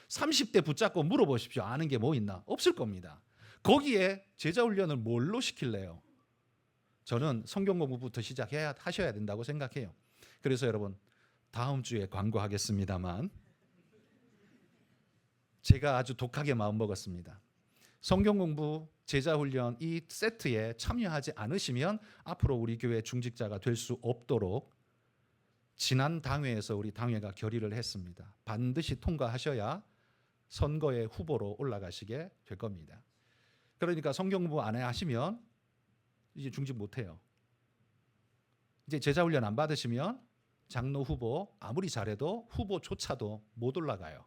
30대 붙잡고 물어보십시오. 아는 게 뭐 있나? 없을 겁니다. 거기에 제자 훈련을 뭘로 시킬래요? 저는 성경 공부부터 하셔야 된다고 생각해요. 그래서 여러분, 다음 주에 광고하겠습니다만 제가 아주 독하게 마음먹었습니다. 성경 공부, 제자 훈련 이 세트에 참여하지 않으시면 앞으로 우리 교회 중직자가 될 수 없도록 지난 당회에서 우리 당회가 결의를 했습니다. 반드시 통과하셔야 선거의 후보로 올라가시게 될 겁니다. 그러니까 성경 공부 안 하시면 이제 중직 못해요. 이제 제자 훈련 안 받으시면 장로 후보 아무리 잘해도 후보조차도 못 올라가요.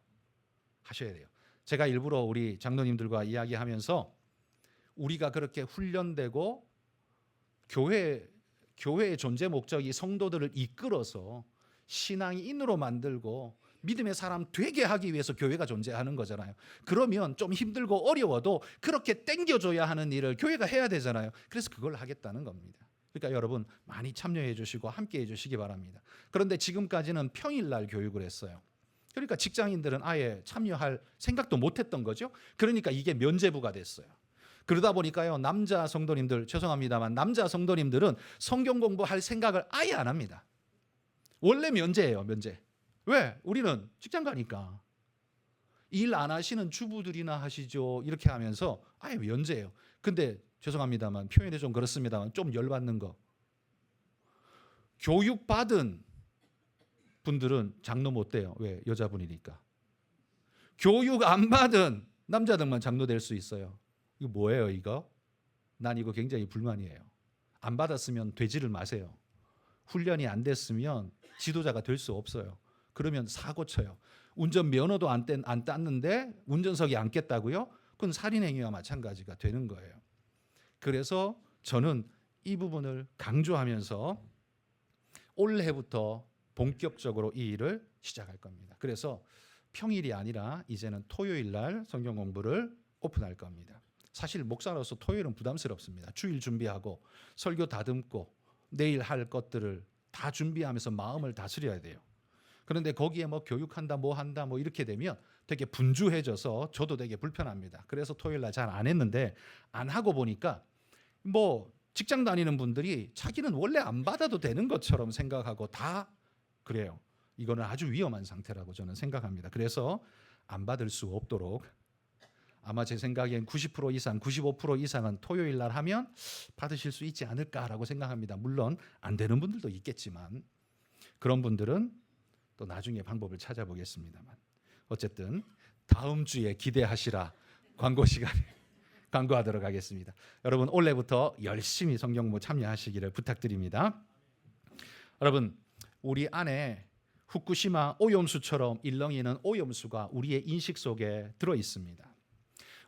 하셔야 돼요. 제가 일부러 우리 장로님들과 이야기하면서 우리가 그렇게 훈련되고 교회의 존재 목적이 성도들을 이끌어서 신앙인으로 만들고 믿음의 사람 되게 하기 위해서 교회가 존재하는 거잖아요. 그러면 좀 힘들고 어려워도 그렇게 땡겨줘야 하는 일을 교회가 해야 되잖아요. 그래서 그걸 하겠다는 겁니다. 그러니까 여러분 많이 참여해 주시고 함께 해 주시기 바랍니다. 그런데 지금까지는 평일날 교육을 했어요. 그러니까 직장인들은 아예 참여할 생각도 못했던 거죠. 그러니까 이게 면제부가 됐어요. 그러다 보니까요, 남자 성도님들, 죄송합니다만 남자 성도님들은 성경 공부할 생각을 아예 안 합니다. 원래 면제예요, 면제. 왜? 우리는 직장 가니까. 일 안 하시는 주부들이나 하시죠. 이렇게 하면서 아예 면제예요. 근데 죄송합니다만 표현이 좀 그렇습니다만 좀 열받는 거. 교육받은 분들은 장로 못 돼요. 왜? 여자분이니까. 교육 안 받은 남자들만 장로 될 수 있어요. 이거 뭐예요, 이거? 난 이거 굉장히 불만이에요. 안 받았으면 되지를 마세요. 훈련이 안 됐으면 지도자가 될 수 없어요. 그러면 사고 쳐요. 운전 면허도 안 땄는데 운전석에 앉겠다고요? 그건 살인행위와 마찬가지가 되는 거예요. 그래서 저는 이 부분을 강조하면서 올해부터 본격적으로 이 일을 시작할 겁니다. 그래서 평일이 아니라 이제는 토요일 날 성경 공부를 오픈할 겁니다. 사실 목사로서 토요일은 부담스럽습니다. 주일 준비하고 설교 다듬고 내일 할 것들을 다 준비하면서 마음을 다스려야 돼요. 그런데 거기에 뭐 교육한다 뭐 한다 뭐 이렇게 되면 되게 분주해져서 저도 되게 불편합니다. 그래서 토요일 날 잘 안 했는데 안 하고 보니까 뭐 직장 다니는 분들이 자기는 원래 안 받아도 되는 것처럼 생각하고 다 그래요. 이거는 아주 위험한 상태라고 저는 생각합니다. 그래서 안 받을 수 없도록 아마 제 생각엔 90% 이상, 95% 이상은 토요일 날 하면 받으실 수 있지 않을까라고 생각합니다. 물론 안 되는 분들도 있겠지만 그런 분들은 또 나중에 방법을 찾아보겠습니다만 어쨌든 다음 주에 기대하시라. 광고 시간에 광고하도록 하겠습니다. 여러분 올해부터 열심히 성경 공부 참여하시기를 부탁드립니다. 여러분 우리 안에 후쿠시마 오염수처럼 일렁이는 오염수가 우리의 인식 속에 들어 있습니다.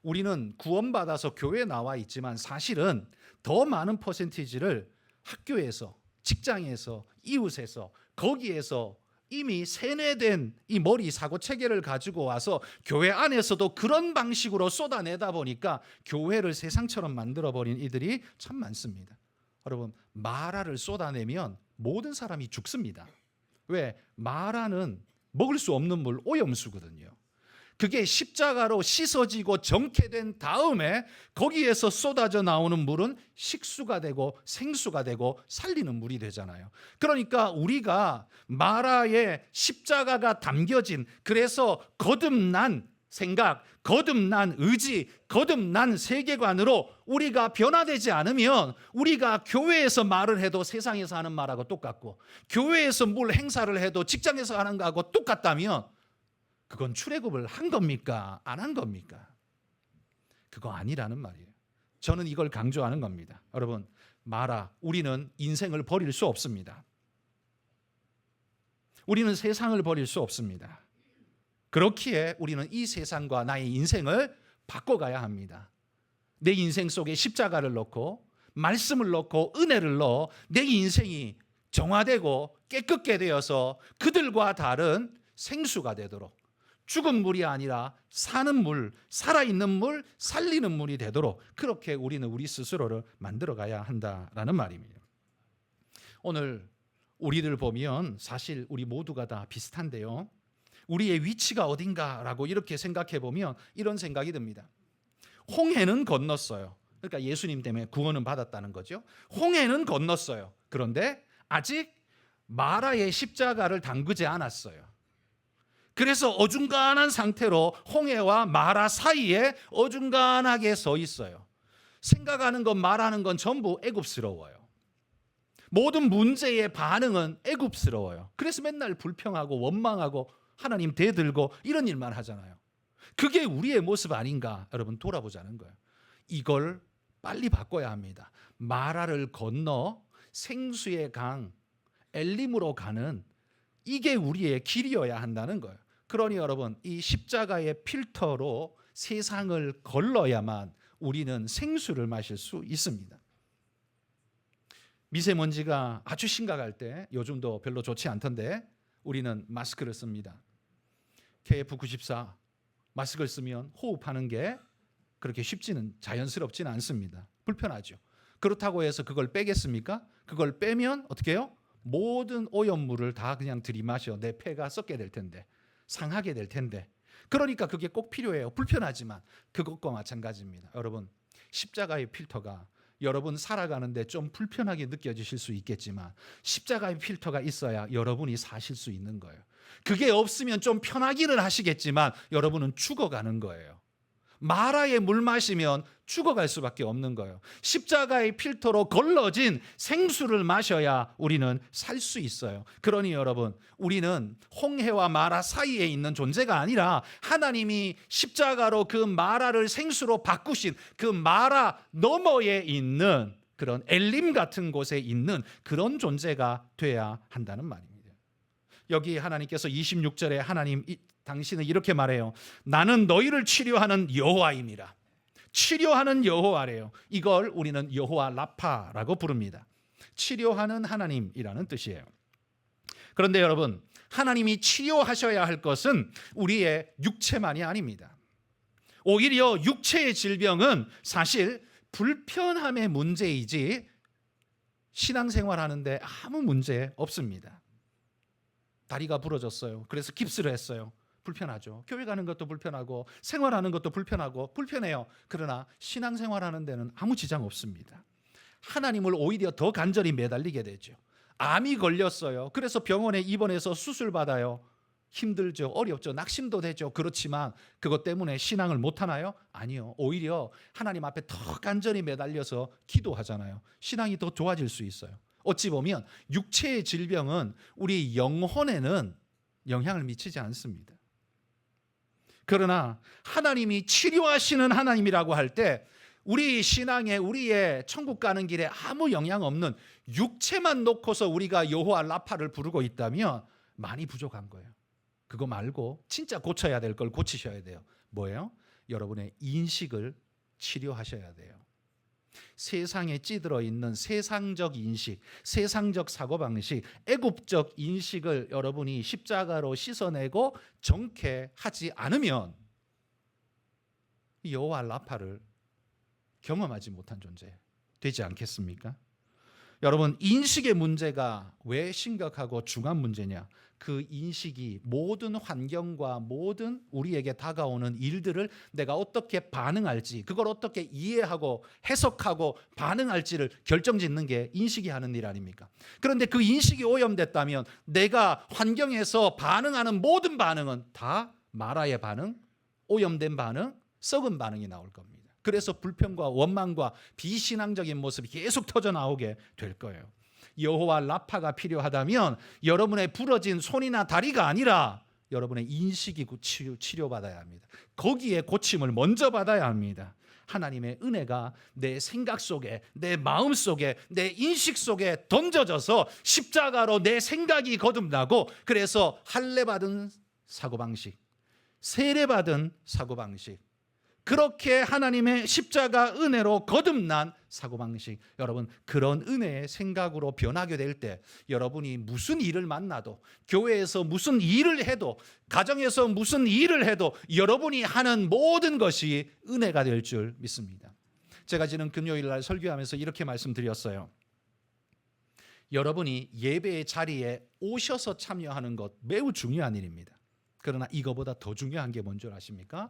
우리는 구원받아서 교회에 나와 있지만 사실은 더 많은 퍼센티지를 학교에서, 직장에서, 이웃에서, 거기에서 이미 세뇌된 이 머리 사고 체계를 가지고 와서 교회 안에서도 그런 방식으로 쏟아내다 보니까 교회를 세상처럼 만들어버린 이들이 참 많습니다. 여러분 마라를 쏟아내면 모든 사람이 죽습니다. 왜? 마라는 먹을 수 없는 물, 오염수거든요. 그게 십자가로 씻어지고 정케된 다음에 거기에서 쏟아져 나오는 물은 식수가 되고 생수가 되고 살리는 물이 되잖아요. 그러니까 우리가 마라에 십자가가 담겨진, 그래서 거듭난 생각, 거듭난 의지, 거듭난 세계관으로 우리가 변화되지 않으면 우리가 교회에서 말을 해도 세상에서 하는 말하고 똑같고 교회에서 뭘 행사를 해도 직장에서 하는 거하고 똑같다면 그건 출애굽을 한 겁니까? 안 한 겁니까? 그거 아니라는 말이에요. 저는 이걸 강조하는 겁니다. 여러분, 우리는 인생을 버릴 수 없습니다. 우리는 세상을 버릴 수 없습니다. 그렇기에 우리는 이 세상과 나의 인생을 바꿔가야 합니다. 내 인생 속에 십자가를 넣고 말씀을 넣고 은혜를 넣어 내 인생이 정화되고 깨끗게 되어서 그들과 다른 생수가 되도록, 죽은 물이 아니라 사는 물, 살아있는 물, 살리는 물이 되도록 그렇게 우리는 우리 스스로를 만들어가야 한다라는 말입니다. 오늘 우리들 보면 사실 우리 모두가 다 비슷한데요. 우리의 위치가 어딘가라고 이렇게 생각해 보면 이런 생각이 듭니다. 홍해는 건넜어요. 그러니까 예수님 때문에 구원은 받았다는 거죠. 홍해는 건넜어요. 그런데 아직 마라의 십자가를 담그지 않았어요. 그래서 어중간한 상태로 홍해와 마라 사이에 어중간하게 서 있어요. 생각하는 건 말하는 건 전부 애굽스러워요. 모든 문제의 반응은 애굽스러워요. 그래서 맨날 불평하고 원망하고 하나님 대들고 이런 일만 하잖아요. 그게 우리의 모습 아닌가? 여러분 돌아보자는 거예요. 이걸 빨리 바꿔야 합니다. 마라를 건너 생수의 강 엘림으로 가는 이게 우리의 길이어야 한다는 거예요. 그러니 여러분 이 십자가의 필터로 세상을 걸러야만 우리는 생수를 마실 수 있습니다. 미세먼지가 아주 심각할 때 요즘도 별로 좋지 않던데 우리는 마스크를 씁니다. KF94 마스크를 쓰면 호흡하는 게 그렇게 쉽지는 자연스럽지는 않습니다. 불편하죠. 그렇다고 해서 그걸 빼겠습니까? 그걸 빼면 어떻게 해요? 모든 오염물을 다 그냥 들이마셔 내 폐가 썩게 될 텐데 상하게 될 텐데 그러니까 그게 꼭 필요해요. 불편하지만 그것과 마찬가지입니다. 여러분 십자가의 필터가 여러분 살아가는데 좀 불편하게 느껴지실 수 있겠지만 십자가의 필터가 있어야 여러분이 사실 수 있는 거예요. 그게 없으면 좀 편하기는 하시겠지만 여러분은 죽어가는 거예요. 마라의 물 마시면 죽어갈 수밖에 없는 거예요. 십자가의 필터로 걸러진 생수를 마셔야 우리는 살 수 있어요. 그러니 여러분 우리는 홍해와 마라 사이에 있는 존재가 아니라 하나님이 십자가로 그 마라를 생수로 바꾸신 그 마라 너머에 있는 그런 엘림 같은 곳에 있는 그런 존재가 돼야 한다는 말입니다. 여기 하나님께서 26절에 당신은 이렇게 말해요. 나는 너희를 치료하는 여호와임이라. 치료하는 여호와래요. 이걸 우리는 여호와 라파라고 부릅니다. 치료하는 하나님이라는 뜻이에요. 그런데 여러분 하나님이 치료하셔야 할 것은 우리의 육체만이 아닙니다. 오히려 육체의 질병은 사실 불편함의 문제이지 신앙생활하는데 아무 문제 없습니다. 다리가 부러졌어요. 그래서 깁스를 했어요. 불편하죠. 교회 가는 것도 불편하고 생활하는 것도 불편해요. 그러나 신앙생활하는 데는 아무 지장 없습니다. 하나님을 오히려 더 간절히 매달리게 되죠. 암이 걸렸어요. 그래서 병원에 입원해서 수술받아요. 힘들죠. 어렵죠. 낙심도 되죠. 그렇지만 그것 때문에 신앙을 못하나요? 아니요. 오히려 하나님 앞에 더 간절히 매달려서 기도하잖아요. 신앙이 더 좋아질 수 있어요. 어찌 보면 육체의 질병은 우리 영혼에는 영향을 미치지 않습니다. 그러나 하나님이 치료하시는 하나님이라고 할 때 우리 신앙에 우리의 천국 가는 길에 아무 영향 없는 육체만 놓고서 우리가 여호와 라파를 부르고 있다면 많이 부족한 거예요. 그거 말고 진짜 고쳐야 될 걸 고치셔야 돼요. 뭐예요? 여러분의 인식을 치료하셔야 돼요. 세상에 찌들어 있는 세상적 인식, 세상적 사고방식, 애굽적 인식을 여러분이 십자가로 씻어내고 정케하지 않으면 여호와 라파를 경험하지 못한 존재 되지 않겠습니까? 여러분 인식의 문제가 왜 심각하고 중요한 문제냐? 그 인식이 모든 환경과 모든 우리에게 다가오는 일들을 내가 어떻게 반응할지, 그걸 어떻게 이해하고 해석하고 반응할지를 결정짓는 게 인식이 하는 일 아닙니까? 그런데 그 인식이 오염됐다면 내가 환경에서 반응하는 모든 반응은 다 마라의 반응, 오염된 반응, 썩은 반응이 나올 겁니다. 그래서 불평과 원망과 비신앙적인 모습이 계속 터져 나오게 될 거예요. 여호와 라파가 필요하다면 여러분의 부러진 손이나 다리가 아니라 여러분의 인식이 치료받아야 합니다. 거기에 고침을 먼저 받아야 합니다. 하나님의 은혜가 내 생각 속에, 내 마음 속에, 내 인식 속에 던져져서 십자가로 내 생각이 거듭나고, 그래서 할례 받은 사고방식, 세례 받은 사고방식, 그렇게 하나님의 십자가 은혜로 거듭난 사고방식, 여러분 그런 은혜의 생각으로 변하게 될 때 여러분이 무슨 일을 만나도, 교회에서 무슨 일을 해도, 가정에서 무슨 일을 해도 여러분이 하는 모든 것이 은혜가 될 줄 믿습니다. 제가 지난 금요일 날 설교하면서 이렇게 말씀드렸어요. 여러분이 예배의 자리에 오셔서 참여하는 것 매우 중요한 일입니다. 그러나 이거보다 더 중요한 게 뭔 줄 아십니까?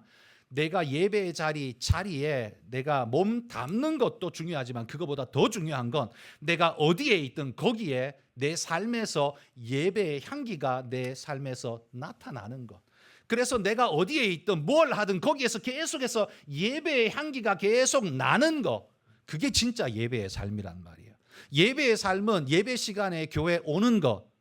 내가 예배의 자리에 내가 몸 담는 것도 중요하지만 그거보다 더 중요한 건 내가 어디에 있든 거기에 내 삶에서 예배의 향기가 내 삶에서 나타나는 것. 그래서 내가 어디에 있든 뭘 하든 거기에서 계속해서 예배의 향기가 계속 나는 것. 그게 진짜 예배의 삶이란 말이에요. 예배의 삶은 예배 시간에 교회 오는 것.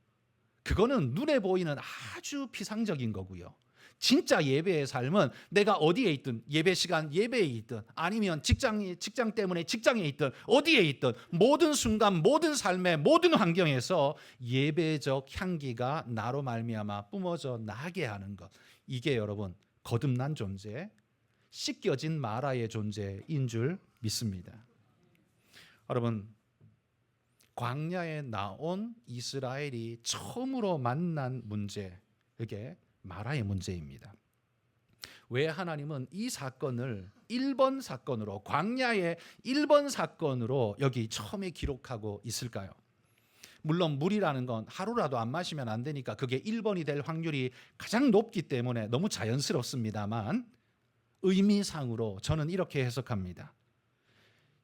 그거는 눈에 보이는 아주 피상적인 거고요. 진짜 예배의 삶은 내가 어디에 있든, 예배 시간 예배에 있든, 아니면 직장 때문에 직장에 있든, 어디에 있든 모든 순간, 모든 삶의 모든 환경에서 예배적 향기가 나로 말미암아 뿜어져 나게 하는 것. 이게 여러분 거듭난 존재, 씻겨진 마라의 존재인 줄 믿습니다. 여러분, 광야에 나온 이스라엘이 처음으로 만난 문제, 그게 마라의 문제입니다. 왜 하나님은 이 사건을 1번 사건으로, 광야의 1번 사건으로 여기 처음에 기록하고 있을까요? 물론 물이라는 건 하루라도 안 마시면 안 되니까 그게 1번이 될 확률이 가장 높기 때문에 너무 자연스럽습니다만, 의미상으로 저는 이렇게 해석합니다.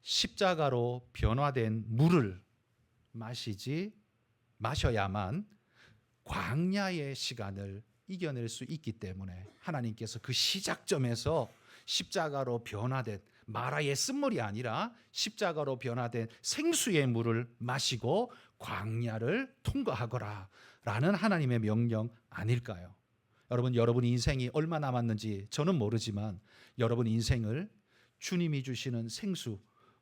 십자가로 변화된 물을 마셔야만 광야의 시간을 이겨낼 수 있기 때문에 하나님께서 그 시작점에서 십자가로 변화된 마라의 쓴물이 아니라 십자가로 변화된 생수의 물을 마시고 광야를 통과하거라 라는 하나님의 명령 아닐까요? 여러분 인생이 얼마 남았는지 저는 모르지만 여러분 인생을 주님이 주시는 생수,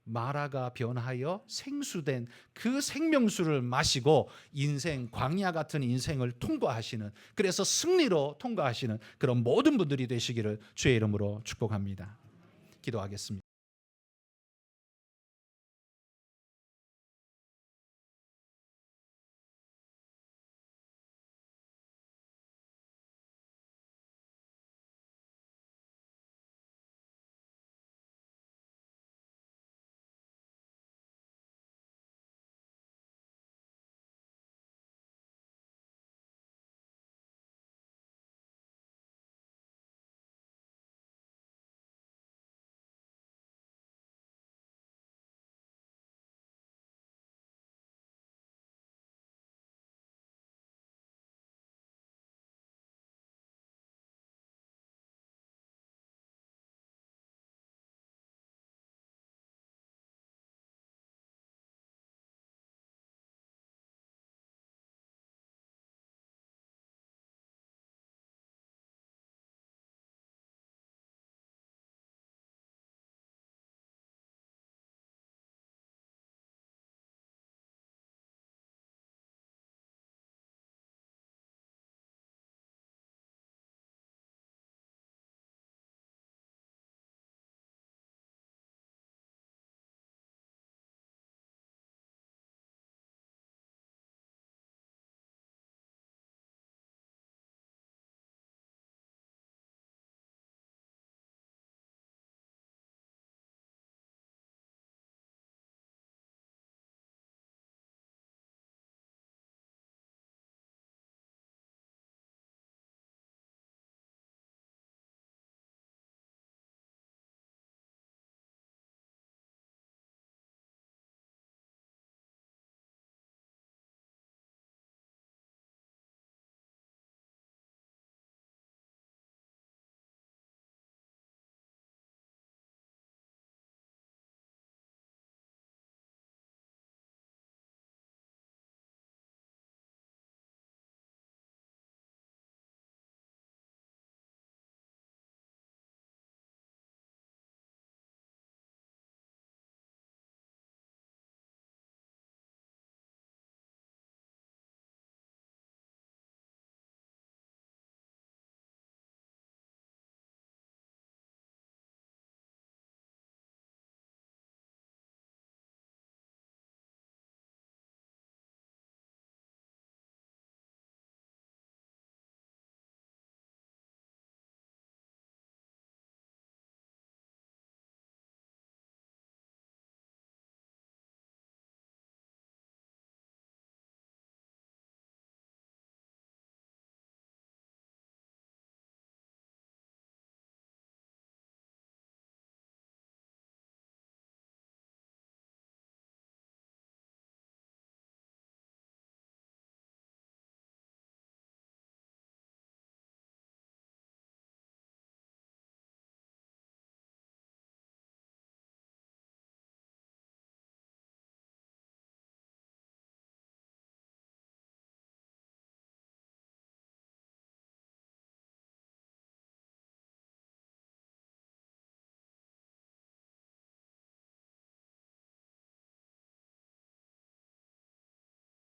마라가 변하여 생수된 그 생명수를 마시고 인생, 광야 같은 인생을 통과하시는, 그래서 승리로 통과하시는 그런 모든 분들이 되시기를 주의 이름으로 축복합니다. 기도하겠습니다.